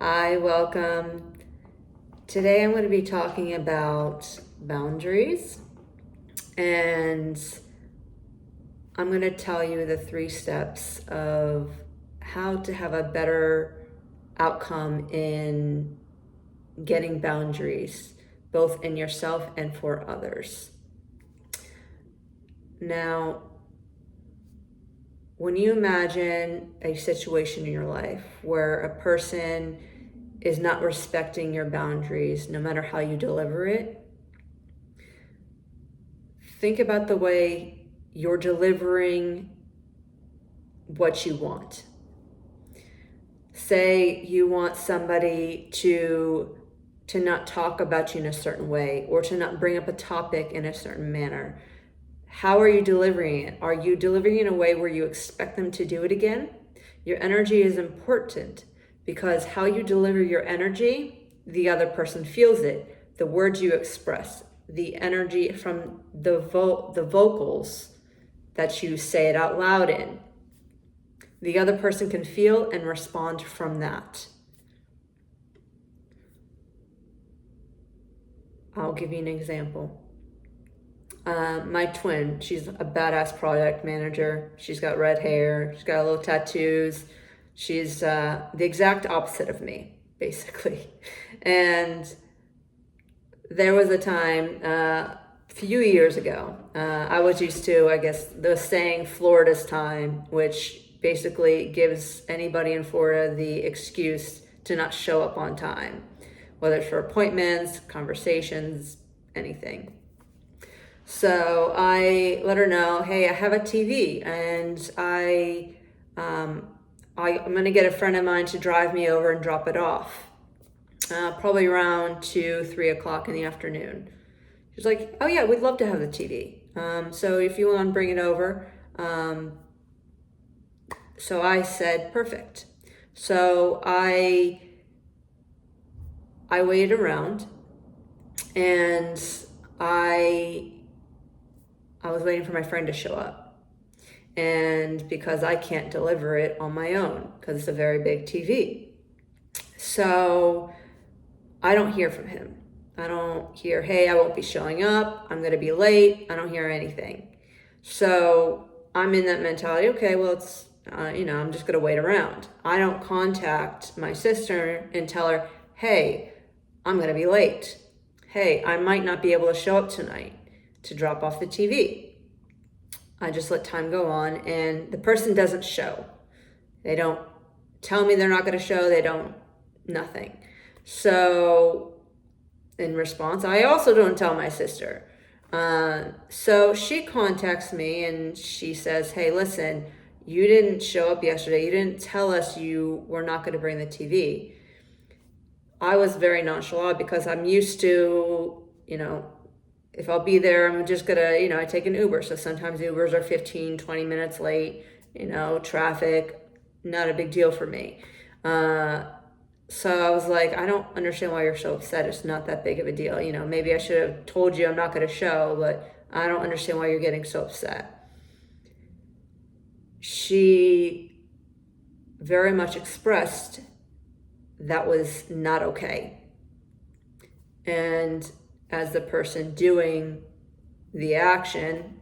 Hi, welcome. Today I'm going to be talking about boundaries, and I'm going to tell you the 3 steps of how to have a better outcome in getting boundaries, both in yourself and for others. Now, when you imagine a situation in your life where a person is not respecting your boundaries, no matter how you deliver it, think about the way you're delivering what you want. Say you want somebody to not talk about you in a certain way, or to not bring up a topic in a certain manner. How are you delivering it? Are you delivering it in a way where you expect them to do it again? Your energy is important, because how you deliver your energy, the other person feels it. The words you express, the energy from the vocals that you say it out loud in, the other person can feel and respond from that. I'll give you an example. My twin, she's a badass project manager. She's got red hair. She's got little tattoos. She's the exact opposite of me, basically. And there was a time a few years ago, I was used to, I guess, the saying Florida's time, which basically gives anybody in Florida the excuse to not show up on time, whether it's for appointments, conversations, anything. So I let her know, hey, I have a TV, and I'm going to get a friend of mine to drive me over and drop it off, probably around 2-3 o'clock in the afternoon. She's like, oh yeah, we'd love to have the TV. So if you want to bring it over. So I said, perfect. So I waited around, and I was waiting for my friend to show up. And because I can't deliver it on my own, because it's a very big TV. So I don't hear from him. I don't hear, hey, I won't be showing up. I'm going to be late. I don't hear anything. So I'm in that mentality. Okay, well, it's, I'm just going to wait around. I don't contact my sister and tell her, hey, I'm going to be late. Hey, I might not be able to show up tonight to drop off the TV. I just let time go on, and the person doesn't show. They don't tell me they're not going to show. They don't, nothing. So in response, I also don't tell my sister. So she contacts me and she says, hey, listen, you didn't show up yesterday. You didn't tell us you were not going to bring the TV. I was very nonchalant, because I'm used to, if I'll be there, I'm just going to, I take an Uber. So sometimes Ubers are 15, 20 minutes late, traffic, not a big deal for me. So I was like, I don't understand why you're so upset. It's not that big of a deal. Maybe I should have told you I'm not going to show, but I don't understand why you're getting so upset. She very much expressed that was not okay. And as the person doing the action,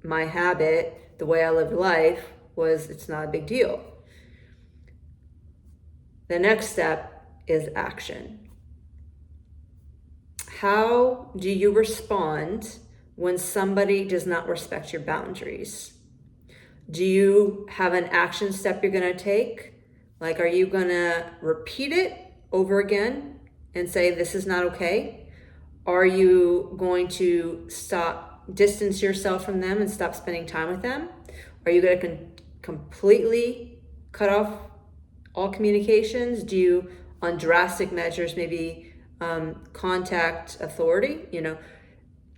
my habit, the way I live life was, it's not a big deal. The next step is action. How do you respond when somebody does not respect your boundaries? Do you have an action step you're going to take? Like, are you going to repeat it over again and say, this is not okay? Are you going to distance yourself from them and stop spending time with them? Are you going to completely cut off all communications? Do you, on drastic measures, maybe contact authority?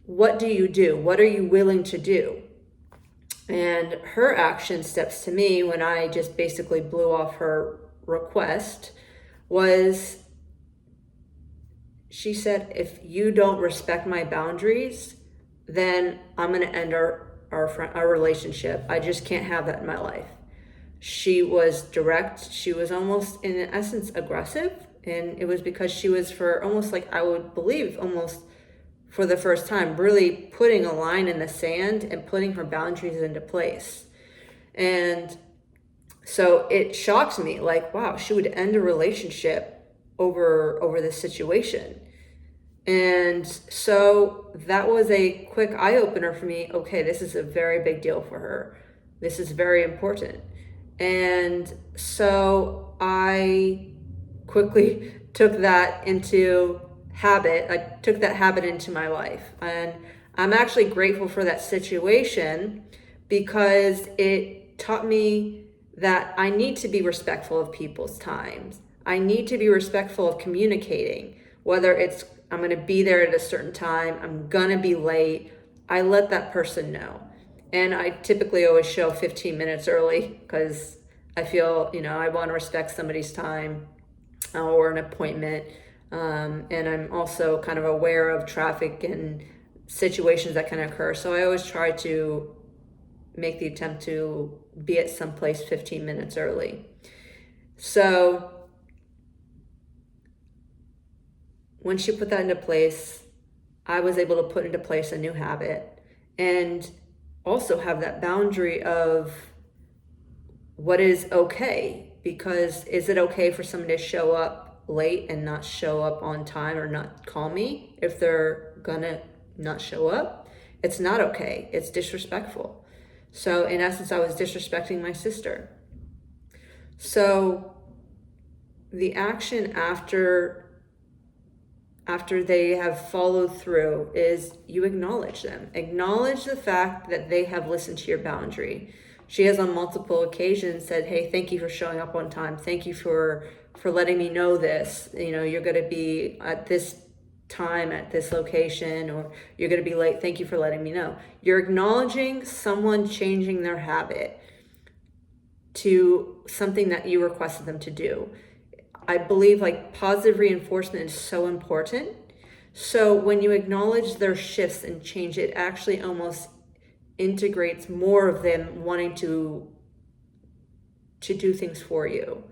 What do you do? What are you willing to do? And her action steps to me, when I just basically blew off her request, was, she said, if you don't respect my boundaries, then I'm going to end our relationship. I just can't have that in my life. She was direct. She was almost, in essence, aggressive. And it was because she was, for almost like, I would believe almost for the first time, really putting a line in the sand and putting her boundaries into place. And so it shocked me, like, wow, she would end a relationship over this situation. And so that was a quick eye opener for me. Okay, this is a very big deal for her. This is very important. And so I quickly took that into habit. I took that habit into my life. And I'm actually grateful for that situation because it taught me that I need to be respectful of people's times. I need to be respectful of communicating, whether it's I'm going to be there at a certain time, I'm going to be late. I let that person know. And I typically always show 15 minutes early because I feel, I want to respect somebody's time or an appointment. And I'm also kind of aware of traffic and situations that can occur. So I always try to make the attempt to be at some place 15 minutes early. So when she put that into place, I was able to put into place a new habit and also have that boundary of what is okay. Because is it okay for somebody to show up late and not show up on time or not call me if they're gonna not show up? It's not okay. It's disrespectful. So in essence, I was disrespecting my sister. So the action after they have followed through is you acknowledge them. Acknowledge the fact that they have listened to your boundary. She has on multiple occasions said, hey, thank you for showing up on time. Thank you for letting me know this. You're going to be at this time at this location, or you're going to be late. Thank you for letting me know. You're acknowledging someone changing their habit to something that you requested them to do. I believe like positive reinforcement is so important. So when you acknowledge their shifts and change, it actually almost integrates more of them wanting to do things for you.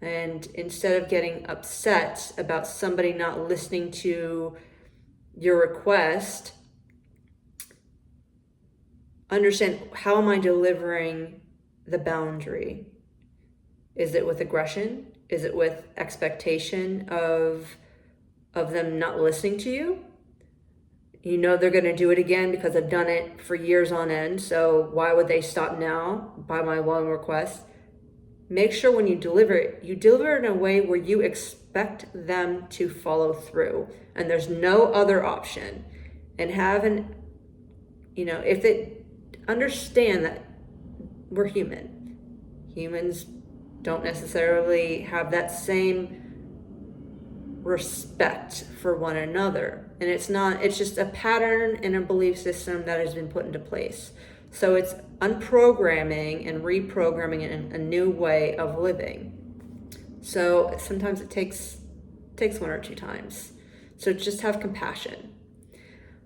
And instead of getting upset about somebody not listening to your request, understand, how am I delivering the boundary? Is it with aggression? Is it with expectation of them not listening to you? They're going to do it again because I've done it for years on end. So why would they stop now by my one request? Make sure when you deliver it in a way where you expect them to follow through. And there's no other option. And if they understand that we're human. Humans don't necessarily have that same respect for one another. And it's just a pattern and a belief system that has been put into place. So it's unprogramming and reprogramming a new way of living. So sometimes it takes one or two times. So just have compassion.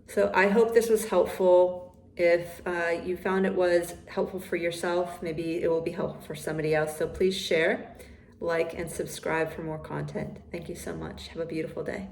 So I hope this was helpful. If you found it was helpful for yourself, maybe it will be helpful for somebody else. So please share, like, and subscribe for more content. Thank you so much. Have a beautiful day.